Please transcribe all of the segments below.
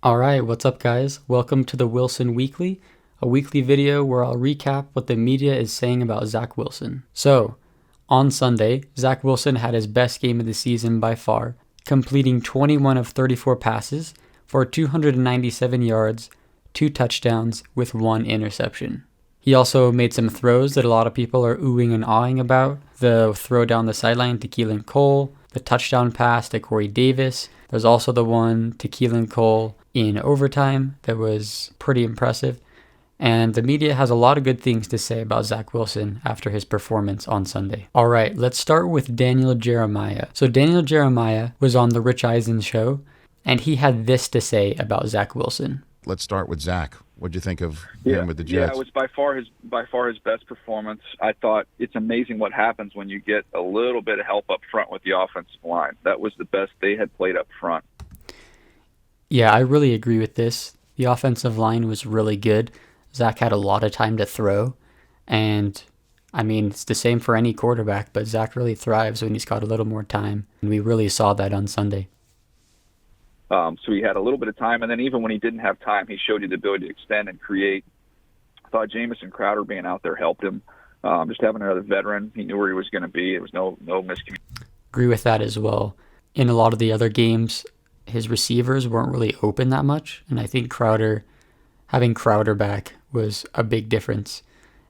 Alright, what's up guys? Welcome to the Wilson Weekly, a weekly video where I'll recap what the media is saying about Zach Wilson. So, on Sunday, Zach Wilson had his best game of the season by far, completing 21 of 34 passes for 297 yards, 2 touchdowns with 1 interception. He also made some throws that a lot of people are oohing and awing about. The throw down the sideline to Keelan Cole, the touchdown pass to Corey Davis. There's also the one to Keelan Cole in overtime that was pretty impressive. And the media has a lot of good things to say about Zach Wilson after his performance on Sunday. All right, let's start with Daniel Jeremiah. So Daniel Jeremiah was on the Rich Eisen show, and he had this to say about Zach Wilson. Let's start with Zach. What'd you think of him with the Jets? Yeah, it was by far his best performance. I thought it's amazing what happens when you get a little bit of help up front with the offensive line. That was the best they had played up front. Yeah, I really agree with this. The offensive line was really good. Zach had a lot of time to throw, and I mean, it's the same for any quarterback, but Zach really thrives when he's got a little more time, and we really saw that on Sunday. So he had a little bit of time, and then even when he didn't have time, he showed you the ability to extend and create. I thought Jamison Crowder being out there helped him. Just having another veteran, he knew where he was going to be. There was no miscommunication. Agree with that as well. In a lot of the other games, his receivers weren't really open that much, and I think having Crowder back was a big difference.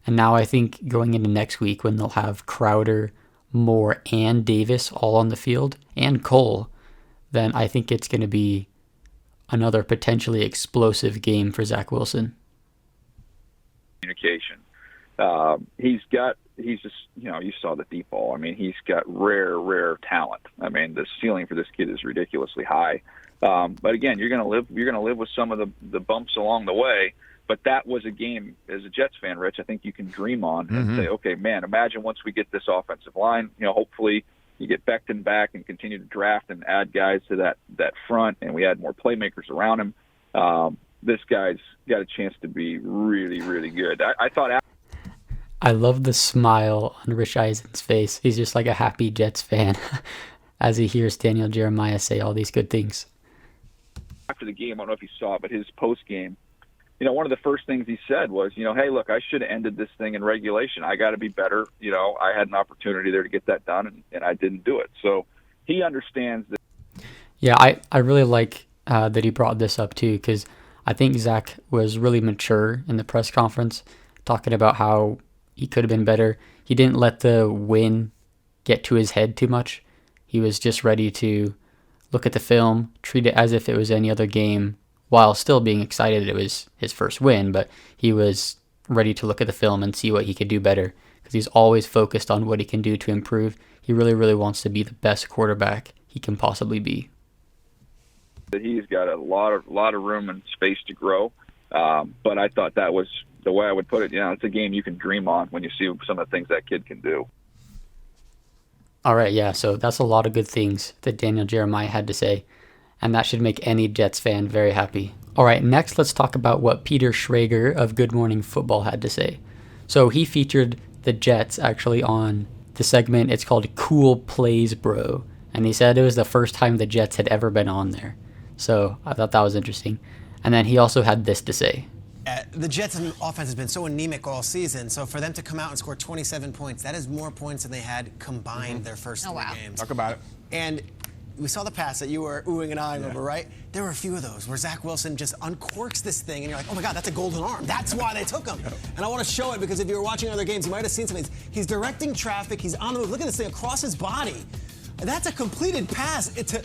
And now I think going into next week when they'll have Crowder, Moore, and Davis all on the field, and Cole, then I think it's going to be another potentially explosive game for Zach Wilson. Communication. He's just, you saw the deep ball. I mean, he's got rare talent. I mean, the ceiling for this kid is ridiculously high. But again, you're going to live with some of the bumps along the way. But that was a game, as a Jets fan, Rich, I think you can dream on and say, okay, man, imagine once we get this offensive line, hopefully you get Becton back and continue to draft and add guys to that front, and we add more playmakers around him. This guy's got a chance to be really, really good. I thought. I love the smile on Rich Eisen's face. He's just like a happy Jets fan as he hears Daniel Jeremiah say all these good things. After the game, I don't know if you saw it, but his post game, one of the first things he said was, hey, look, I should have ended this thing in regulation. I got to be better. I had an opportunity there to get that done, and I didn't do it. So he understands that. Yeah, I really like that he brought this up too, because I think Zach was really mature in the press conference, talking about how he could have been better. He didn't let the win get to his head too much. He was just ready to look at the film, treat it as if it was any other game, while still being excited it was his first win, but he was ready to look at the film and see what he could do better, because he's always focused on what he can do to improve. He really, really wants to be the best quarterback he can possibly be. He's got a lot of room and space to grow, but I thought that was the way I would put it. It's a game you can dream on when you see some of the things that kid can do. All right, yeah, so that's a lot of good things that Daniel Jeremiah had to say, and that should make any Jets fan very happy. All right, next let's talk about what Peter Schrager of Good Morning Football had to say. So he featured the Jets actually on the segment. It's called Cool Plays Bro, and he said it was the first time the Jets had ever been on there. So I thought that was interesting. And then he also had this to say. The Jets' offense has been so anemic all season, so for them to come out and score 27 points, that is more points than they had combined their first 3 games. Talk about it. And we saw the pass that you were oohing and eyeing over, right? There were a few of those where Zach Wilson just uncorks this thing, and you're like, oh my God, that's a golden arm. That's why they took him. And I want to show it because if you were watching other games, you might have seen something. He's directing traffic. He's on the move. Look at this thing across his body. That's a completed pass. It's a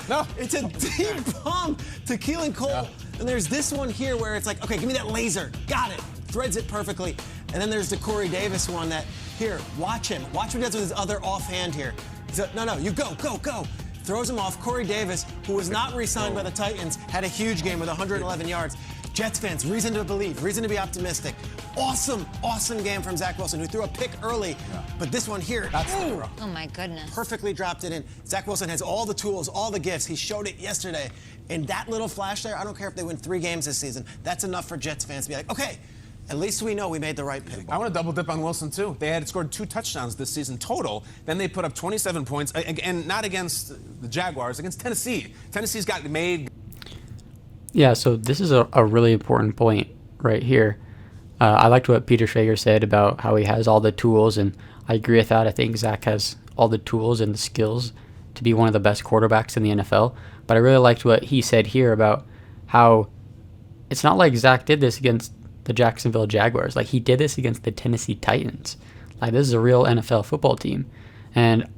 deep bomb to Keelan Cole. Yeah. And there's this one here where it's like, okay, give me that laser. Got it. Threads it perfectly. And then there's the Corey Davis one that, here, watch him. Watch what he does with his other offhand here. No, you go. Throws him off. Corey Davis, who was not re-signed by the Titans, had a huge game with 111 yards. Jets fans, reason to believe, reason to be optimistic. Awesome game from Zach Wilson, who threw a pick early. Yeah. But this one here, oh my goodness. Perfectly dropped it in. Zach Wilson has all the tools, all the gifts. He showed it yesterday. And that little flash there, I don't care if they win 3 games this season, that's enough for Jets fans to be like, okay, at least we know we made the right pick. I want to double dip on Wilson, too. They had scored 2 touchdowns this season total. Then they put up 27 points, and not against the Jaguars, against Tennessee. Tennessee's got made. Yeah, so this is a really important point right here. I liked what Peter Schrager said about how he has all the tools, and I agree with that. I think Zach has all the tools and the skills to be one of the best quarterbacks in the NFL. But I really liked what he said here about how it's not like Zach did this against the Jacksonville Jaguars. Like, he did this against the Tennessee Titans. Like, this is a real NFL football team. And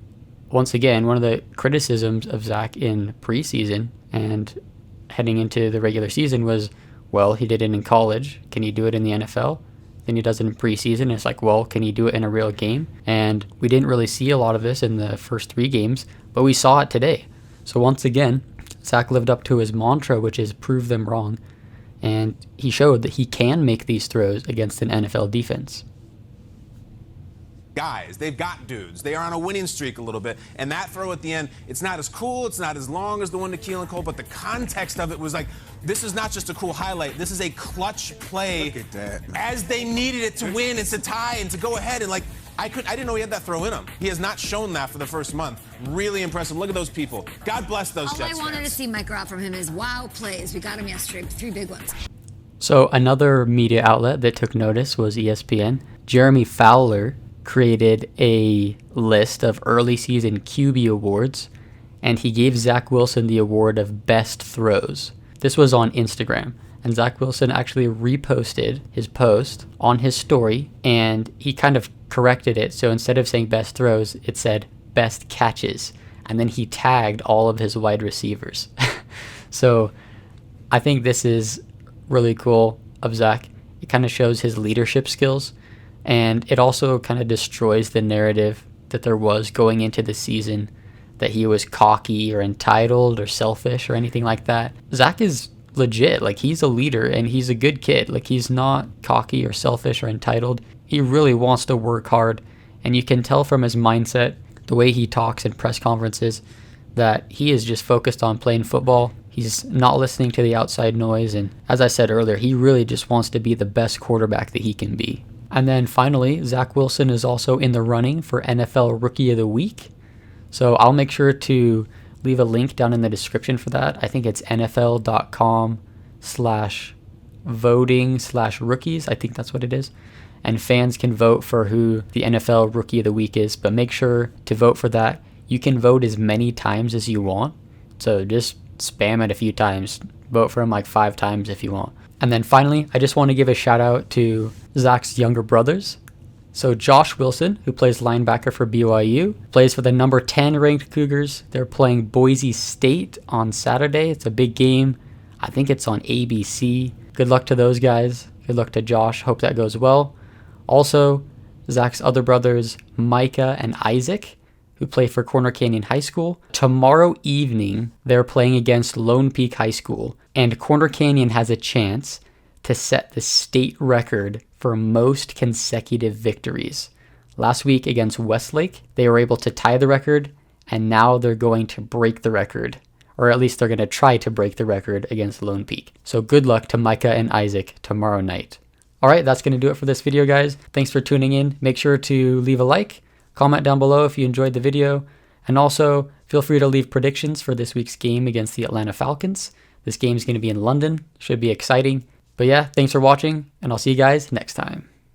once again, one of the criticisms of Zach in preseason and heading into the regular season was, well, he did it in college. Can he do it in the NFL? Then he does it in preseason. It's like, well, can he do it in a real game? And we didn't really see a lot of this in the first 3 games, but we saw it today. So once again, Zach lived up to his mantra, which is prove them wrong. And he showed that he can make these throws against an NFL defense. Guys, they've got dudes. They are on a winning streak a little bit. And that throw at the end, it's not as cool, it's not as long as the one to Keelan Cole, but the context of it was like, this is not just a cool highlight. This is a clutch play. Look at that, man. As they needed it to win and to tie and to go ahead. And like, I didn't know he had that throw in him. He has not shown that for the first month. Really impressive. Look at those people. God bless those Jets fans. All I wanted to see, Mike Rob, from him is wow plays. We got him yesterday, 3 big ones. So another media outlet that took notice was ESPN. Jeremy Fowler created a list of early season QB awards, and he gave Zach Wilson the award of best throws. This was on Instagram, and Zach Wilson actually reposted his post on his story, and he kind of corrected it. So instead of saying best throws, it said best catches, and then he tagged all of his wide receivers. So I think this is really cool of Zach. It kind of shows his leadership skills. And it also kind of destroys the narrative that there was going into the season that he was cocky or entitled or selfish or anything like that. Zach is legit. Like, he's a leader and he's a good kid. Like, he's not cocky or selfish or entitled. He really wants to work hard. And you can tell from his mindset, the way he talks in press conferences, that he is just focused on playing football. He's not listening to the outside noise. And as I said earlier, he really just wants to be the best quarterback that he can be. And then finally, Zach Wilson is also in the running for NFL Rookie of the Week. So I'll make sure to leave a link down in the description for that. I think it's NFL.com/voting/rookies. I think that's what it is. And fans can vote for who the NFL Rookie of the Week is. But make sure to vote for that. You can vote as many times as you want. So just spam it a few times. Vote for him like 5 times if you want. And then finally, I just want to give a shout out to Zach's younger brothers. So Josh Wilson, who plays linebacker for BYU, plays for the number 10 ranked Cougars. They're playing Boise State on Saturday. It's a big game. I think it's on ABC. Good luck to those guys. Good luck to Josh. Hope that goes well. Also, Zach's other brothers, Micah and Isaac, who play for Corner Canyon High School. Tomorrow evening, they're playing against Lone Peak High School, and Corner Canyon has a chance to set the state record for most consecutive victories. Last week against Westlake, they were able to tie the record, and now they're going to break the record, or at least they're going to try to break the record against Lone Peak. So good luck to Micah and Isaac tomorrow night. All right, that's going to do it for this video, guys. Thanks for tuning in. Make sure to leave a like, comment down below if you enjoyed the video, and also feel free to leave predictions for this week's game against the Atlanta Falcons. This game is going to be in London. Should be exciting. But yeah, thanks for watching, and I'll see you guys next time.